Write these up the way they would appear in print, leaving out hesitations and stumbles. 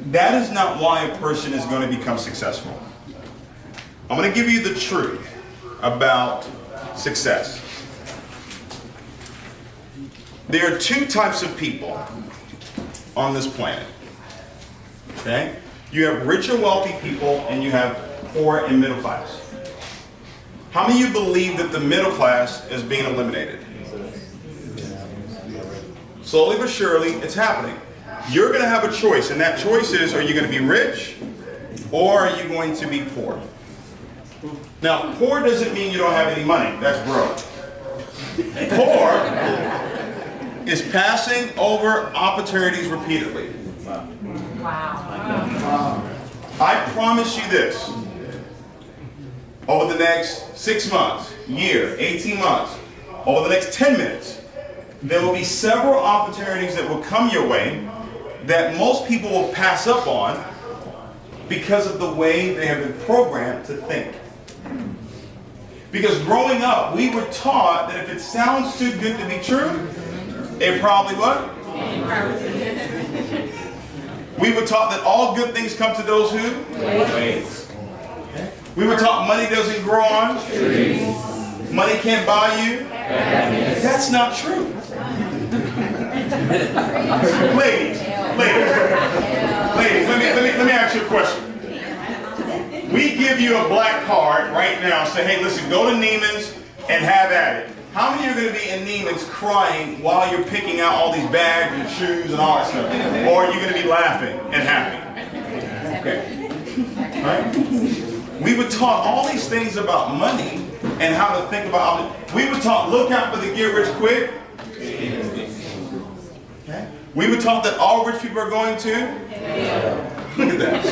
That is not why a person is going to become successful. I'm going to give you the truth about success. There are two types of people on this planet. Okay? You have rich and wealthy people, and you have poor and middle class. How many of you believe that the middle class is being eliminated? Slowly but surely, it's happening. You're going to have a choice, and that choice is, are you going to be rich or are you going to be poor? Now, poor doesn't mean you don't have any money. That's broke. Poor is passing over opportunities repeatedly. Wow. I promise you this. Over the next 6 months, year, 18 months, over the next 10 minutes, there will be several opportunities that will come your way that most people will pass up on because of the way they have been programmed to think. Because growing up, we were taught that if it sounds too good to be true, it probably what? We were taught that all good things come to those who? Wait. We were taught money doesn't grow on trees. Money can't buy you. That's not true. Ladies, let me ask you a question. We give you a black card right now, say, hey, listen, go to Neiman's and have at it. How many are going to be in Neiman's crying while you're picking out all these bags and shoes and all that stuff? Or are you going to be laughing and happy? Okay. Right? We were taught all these things about money and how to think about it. We were taught, look out for the get rich quick. Okay. We were taught that all rich people are going to. Look at that.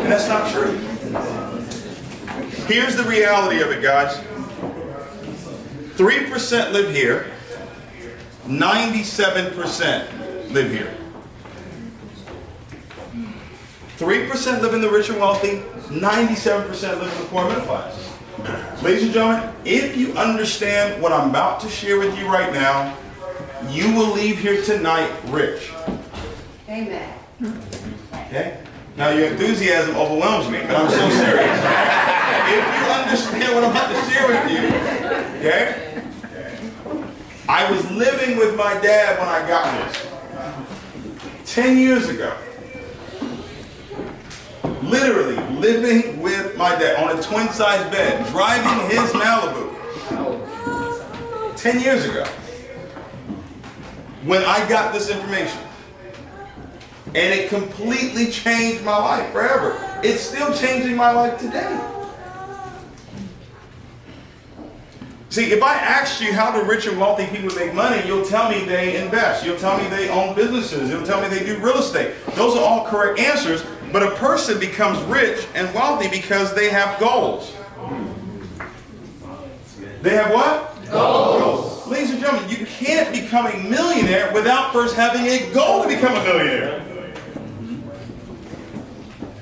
And that's not true. Here's the reality of it, guys. 3% live here. 97% live here. 3% live in the rich and wealthy. 97% live in the poor middle class. Ladies and gentlemen, if you understand what I'm about to share with you right now, you will leave here tonight rich. Amen. Okay? Now your enthusiasm overwhelms me, but I'm so serious. If you understand what I'm about to share with you, okay? I was living with my dad when I got this. 10 years ago. Literally living with my dad on a twin-size bed, driving his Malibu. 10 years ago. When I got this information. And it completely changed my life forever. It's still changing my life today. See, if I asked you how do rich and wealthy people make money, you'll tell me they invest. You'll tell me they own businesses. You'll tell me they do real estate. Those are all correct answers. But a person becomes rich and wealthy because they have goals. They have what? Goals. Ladies and gentlemen, you can't become a millionaire without first having a goal to become a millionaire.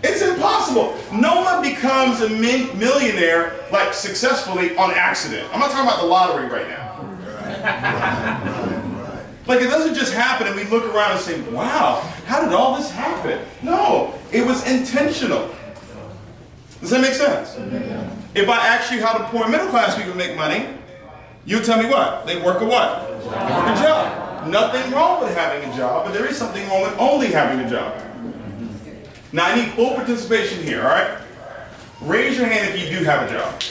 It's impossible. No one becomes a millionaire like successfully on accident. I'm not talking about the lottery right now. Like it doesn't just happen and we look around and say, wow, how did all this happen? No, it was intentional. Does that make sense? If I ask you how the poor middle class people make money, you tell me what? They work a what? They work a job. Nothing wrong with having a job, but there is something wrong with only having a job. Now I need full participation here, all right? Raise your hand if you do have a job.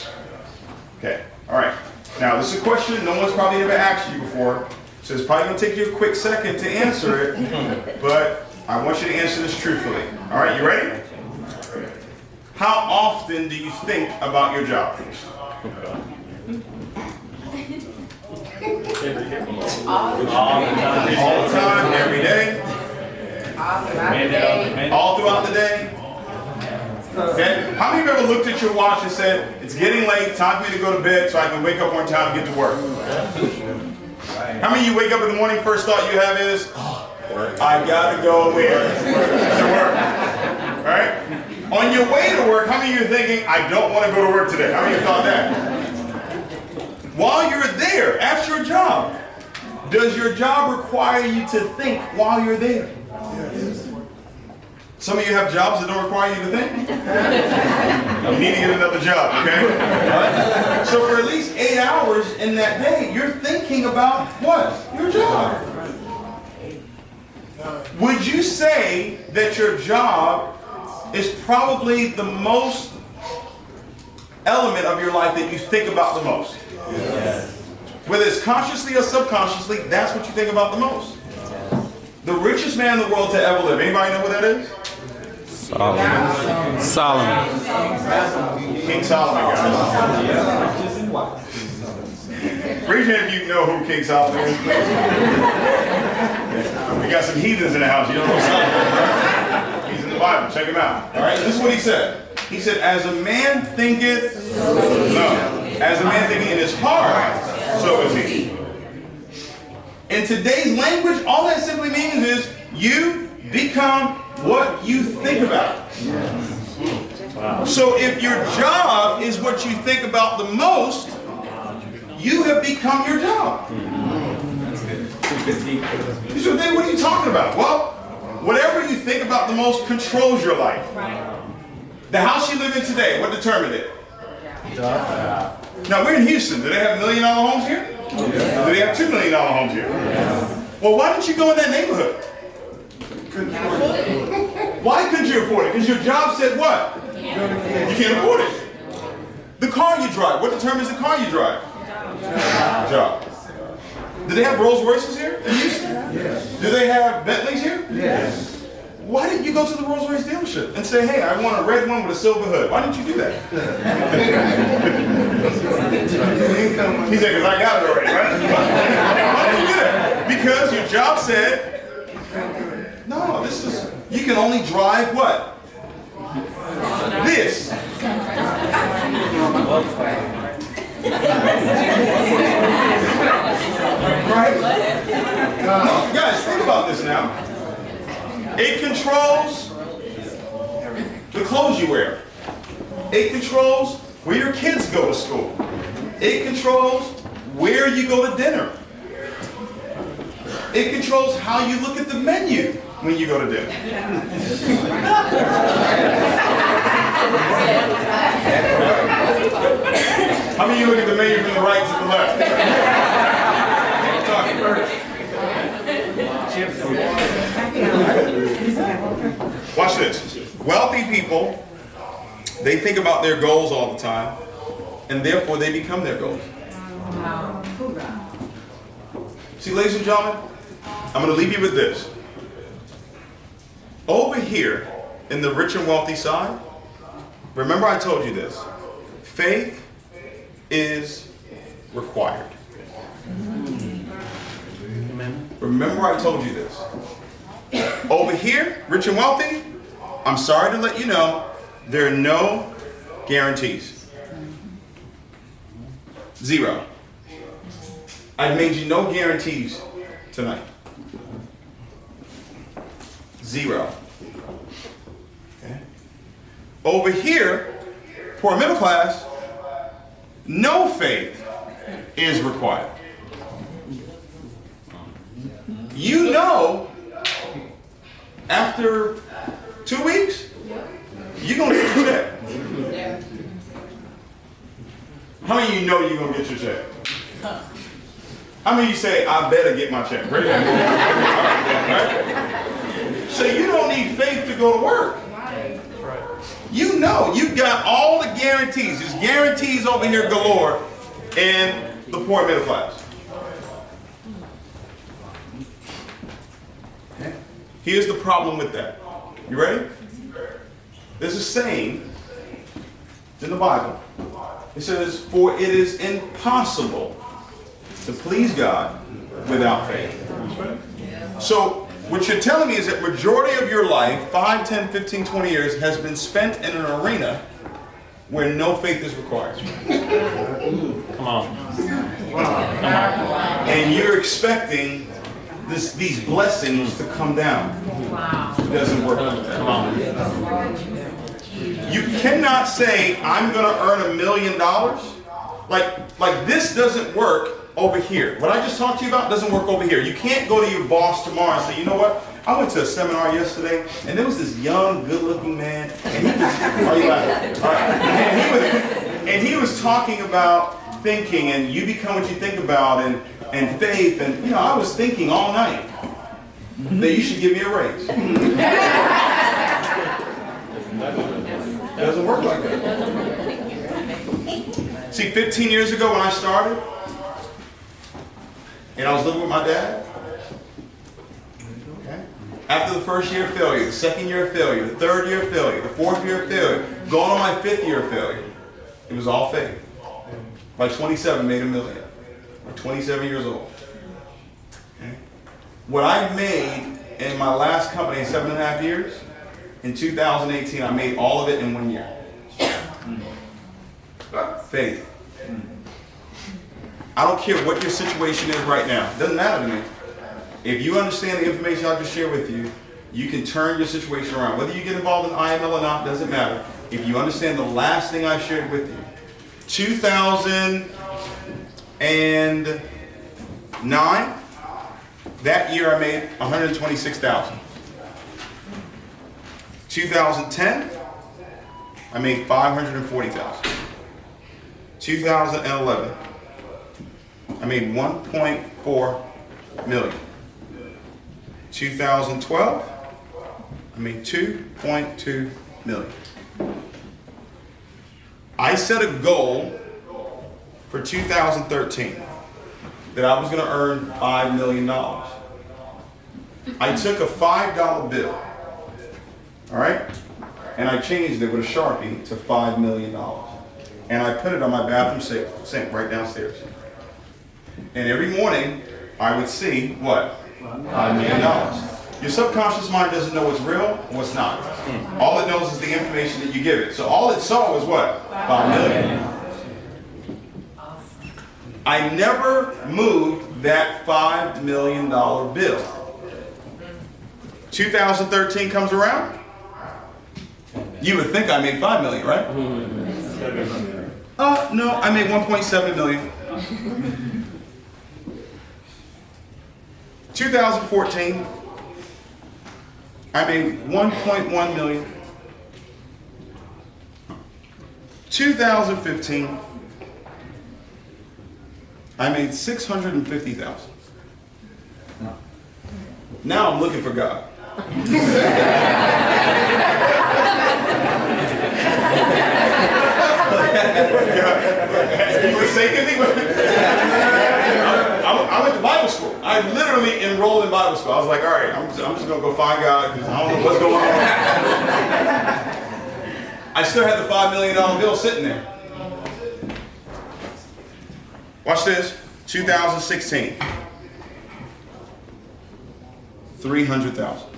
Okay, all right. Now this is a question no one's probably ever asked you before, so it's probably gonna take you a quick second to answer it, but I want you to answer this truthfully. All right, you ready? How often do you think about your job? All the time, every day. All throughout the day. Okay? How many of you ever looked at your watch and said, it's getting late, time for me to go to bed so I can wake up on time and get to work? How many of you wake up in the morning, first thought you have is, oh, I gotta go where? To work. Alright? On your way to work, how many of you are thinking, I don't want to go to work today? How many of you thought that? While you're there, at your job, does your job require you to think while you're there? Some of you have jobs that don't require you to think. You need to get another job, okay? Right? So for at least 8 hours in that day, you're thinking about what? Your job. Would you say that your job is probably the most element of your life that you think about the most? Yes. Whether it's consciously or subconsciously, that's what you think about the most. The richest man in the world to ever live. Anybody know who that is? Solomon. King Solomon, guys. Raise your hand if you know who King Solomon is. We got some heathens in the house. You don't know Solomon, right? He's in the Bible. Check him out. All right, this is what he said. He said, as a man thinketh, as a man thinketh in his heart, so is he. In today's language, all that simply means is you become what you think about. Wow. So if your job is what you think about the most, you have become your job. You should think, what are you talking about? Well, whatever you think about the most controls your life. The house you live in today, what determined it? Now we're in Houston. Do they have $1 million homes here? Do they have $2 million homes here? Well, why didn't you go in that neighborhood? Why couldn't you afford it? Because your job said what? You can't afford it. The car you drive, what determines the car you drive? Job. Do they have Rolls Royces here in Houston? Yes. Do they have Bentleys here? Yes. Why didn't you go to the Rolls Royce dealership and say, hey, I want a red one with a silver hood? Why didn't you do that? He said, because I got it already, right? Why didn't you do that? Because your job said, no, this is, you can only drive what? This. Right? No, guys, think about this now. It controls the clothes you wear. It controls where your kids go to school. It controls where you go to dinner. It controls how you look at the menu when you go to dinner. How many of you look at the menu from the right to the left? I'm talking first. Watch this. Wealthy people, they think about their goals all the time, and therefore they become their goals. See, ladies and gentlemen, I'm going to leave you with this. Over here, in the rich and wealthy side, remember I told you this. Faith is required. Remember I told you this. Over here, rich and wealthy, I'm sorry to let you know, there are no guarantees. Zero. I've made you no guarantees tonight. Zero. Okay. Over here, poor middle class, no faith is required. You know, after 2 weeks, you're going to get your check. How many of you know you're going to get your check? How many of you say, I better get my check? Right? So you don't need faith to go to work. You know, you've got all the guarantees. There's guarantees over here galore in the poor middle class. Okay. Here's the problem with that. You ready? There's a saying in the Bible. It says, for it is impossible to please God without faith. So what you're telling me is that majority of your life, 5, 10, 15, 20 years, has been spent in an arena where no faith is required. Come on. And you're expecting these blessings to come down. It doesn't work like that. Come on. You cannot say, I'm going to earn $1 million. Like this doesn't work over here. What I just talked to you about doesn't work over here. You can't go to your boss tomorrow and say, you know what? I went to a seminar yesterday, and there was this young, good-looking man, and he was, are you laughing? All right. And he was talking about thinking, and you become what you think about, and faith, and you know, I was thinking all night that you should give me a raise. It doesn't work like that. See, 15 years ago when I started, and I was living with my dad, okay? After the first year of failure, the second year of failure, the third year of failure, the fourth year of failure, going on my fifth year of failure, it was all faith. By 27, made $1 million. By 27 years old. Okay? What I made in my last company in 7.5 years, in 2018, I made all of it in 1 year. Faith. I don't care what your situation is right now. It doesn't matter to me. If you understand the information I just shared with you, you can turn your situation around. Whether you get involved in IML or not, doesn't matter. If you understand the last thing I shared with you, 2009, that year I made $126,000. 2010, I made $540,000. 2011, I made $1.4 million. 2012, I made $2.2 million. I set a goal for 2013 that I was going to earn $5 million. I took a $5 bill, all right, and I changed it with a Sharpie to $5 million. And I put it on my bathroom sink right downstairs. And every morning, I would see what? $5 million. Your subconscious mind doesn't know what's real and what's not. All it knows is the information that you give it. So all it saw was what? $5 million. I never moved that $5 million bill. 2013 comes around. You would think I made $5 million, right? No, I made $1.7 million. 2014, I made $1.1 million. 2015, I made $650,000. Now I'm looking for God. You forsaken me? I went to Bible school. I literally enrolled in Bible school. I was like, all right, I'm just going to go find God because I don't know what's going on. I still had the $5 million bill sitting there. Watch this. 2016. 300,000.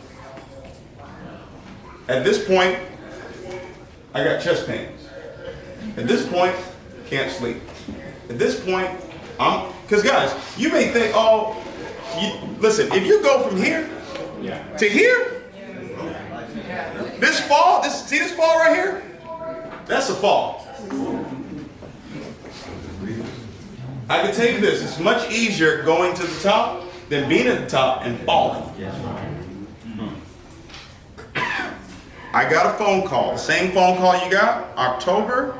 At this point, I got chest pains. At this point, can't sleep. At this point, because guys, you may think, listen, if you go from here to here, this fall, see this fall right here? That's a fall. I can tell you this, it's much easier going to the top than being at the top and falling. I got a phone call, the same phone call you got, October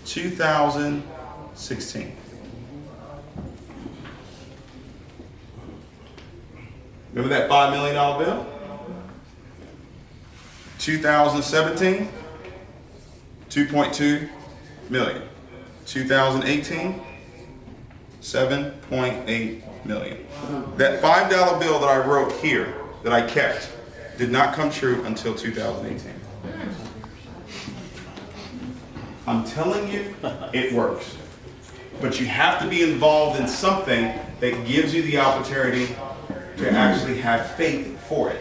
2016. Remember that $5 million bill? 2017, 2.2 million. 2018, 7.8 million. That $5 bill that I wrote here, that I kept, did not come true until 2018. I'm telling you, it works. But you have to be involved in something that gives you the opportunity to actually have faith for it.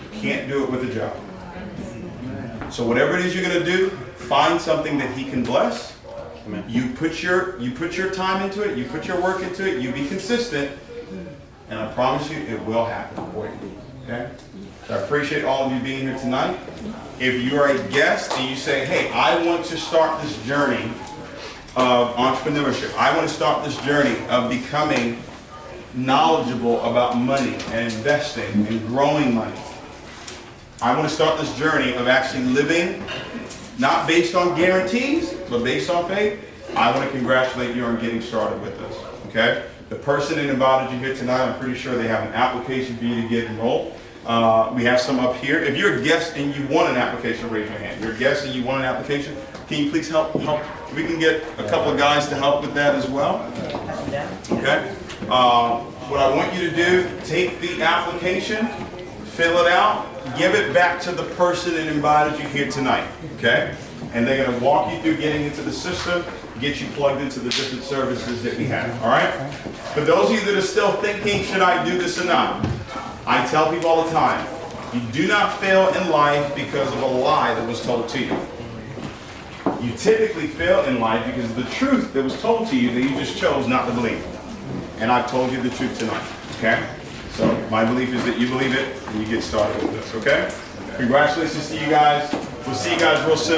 You can't do it with a job. So whatever it is you're going to do, find something that he can bless. You put your time into it, you put your work into it, you be consistent, and I promise you it will happen for you. Okay? So I appreciate all of you being here tonight. If you are a guest and you say, hey, I want to start this journey of entrepreneurship, I want to start this journey of becoming knowledgeable about money and investing and growing money. I want to start this journey of actually living, not based on guarantees, but based on faith. I want to congratulate you on getting started with this, okay? The person that invited you here tonight, I'm pretty sure they have an application for you to get enrolled. We have some up here. If you're a guest and you want an application, raise your hand. If you're a guest and you want an application, can you please help? We can get a couple of guys to help with that as well. Okay? What I want you to do, take the application, fill it out, give it back to the person that invited you here tonight. Okay? And they're going to walk you through getting into the system, get you plugged into the different services that we have. All right? For those of you that are still thinking, should I do this or not? I tell people all the time, you do not fail in life because of a lie that was told to you. You typically fail in life because of the truth that was told to you that you just chose not to believe. And I've told you the truth tonight, okay? So my belief is that you believe it and you get started with this, okay? Congratulations to you guys. We'll see you guys real soon.